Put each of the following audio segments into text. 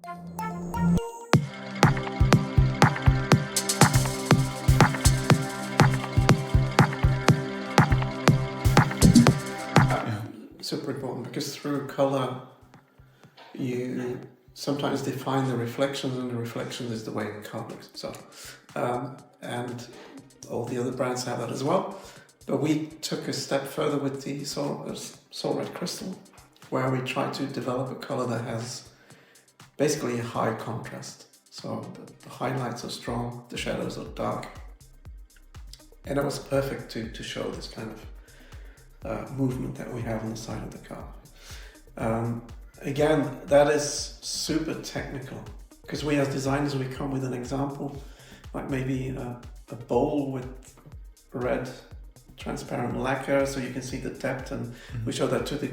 Super important, because through color you sometimes define the reflections, and the reflection is the way the car looks. So, and all the other brands have that as well. But we took a step further with the Sol Red Crystal, where we try to develop a color that has basically a high contrast. So the highlights are strong, the shadows are dark. And it was perfect to show this kind of movement that we have on the side of the car. Again, that is super technical, because we as designers, we come with an example, like maybe a bowl with red transparent lacquer so you can see the depth, and we show that to the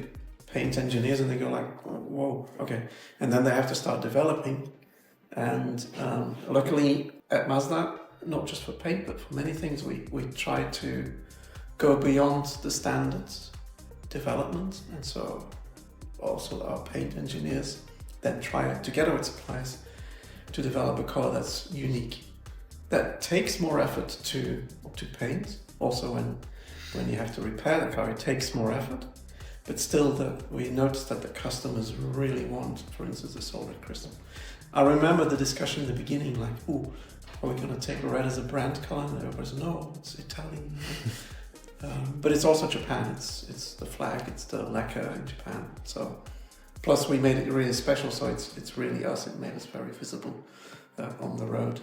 paint engineers and they go like, whoa, okay. And then they have to start developing. And luckily at Mazda, not just for paint, but for many things, we try to go beyond the standards development. And so also our paint engineers then try together with suppliers to develop a color that's unique, that takes more effort to paint. Also when you have to repair the car, it takes more effort, but still we noticed that the customers really want, for instance, the Sol Red Crystal. I remember the discussion in the beginning, like, ooh, are we going to take red as a brand color? And everybody said, no, it's Italian. But it's also Japan. It's the flag, it's the lacquer in Japan. So, plus we made it really special, so it's really us. It made us very visible on the road.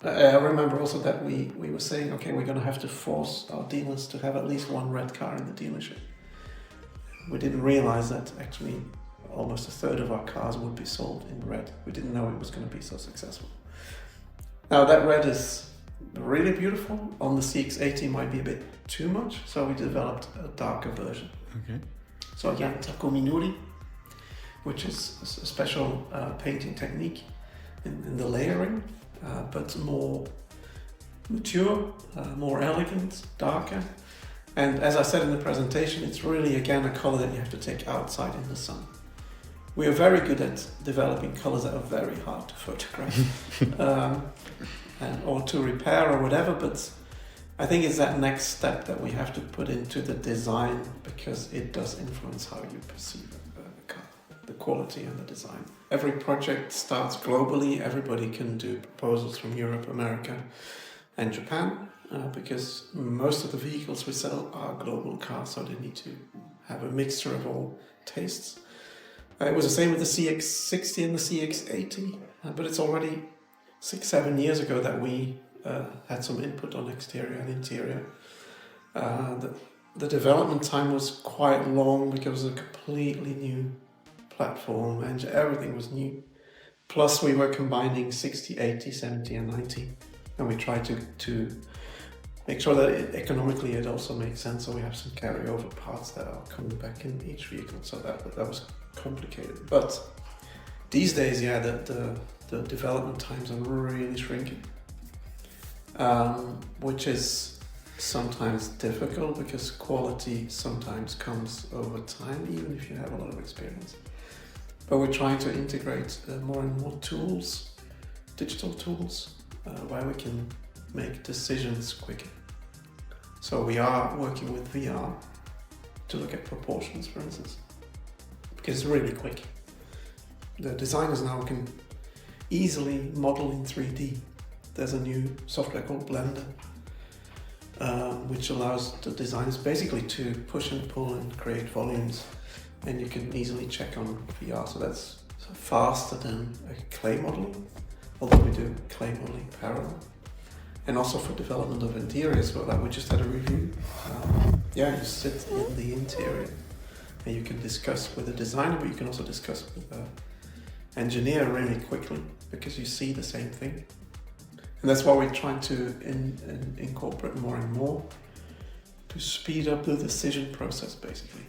I remember also that we were saying, okay, we're going to have to force our dealers to have at least one red car in the dealership. We didn't realize that actually almost a third of our cars would be sold in red. We didn't know it was going to be so successful. Now that red is really beautiful. On the CX-80 might be a bit too much, so we developed a darker version. Okay. So again, Takumi Nuri, which is a special painting technique in the layering, but more mature, more elegant, darker. And as I said in the presentation, it's really again a color that you have to take outside in the sun. We are very good at developing colors that are very hard to photograph or to repair or whatever, but I think it's that next step that we have to put into the design, because it does influence how you perceive a car, the quality and the design. Every project starts globally. Everybody can do proposals from Europe, America and Japan, because most of the vehicles we sell are global cars, so they need to have a mixture of all tastes. It was the same with the CX-60 and the CX-80, but it's already 6-7 years ago that we had some input on exterior and interior. The development time was quite long because it was a completely new platform and everything was new. Plus we were combining 60, 80, 70 and 90, and we tried to make sure that economically it also makes sense, so we have some carryover parts that are coming back in each vehicle, so that was complicated. But these days, yeah, the development times are really shrinking, which is sometimes difficult because quality sometimes comes over time, even if you have a lot of experience. But we're trying to integrate more and more tools, digital tools, where we can make decisions quicker. So we are working with VR to look at proportions, for instance, because it's really quick. The designers now can easily model in 3D. There's a new software called Blender, which allows the designers basically to push and pull and create volumes, and you can easily check on VR. So that's faster than a clay modeling, although we do clay modeling parallel. And also for development of interiors, but like we just had a review. You sit in the interior and you can discuss with the designer, but you can also discuss with the engineer really quickly because you see the same thing. And that's why we're trying to incorporate more and more to speed up the decision process, basically.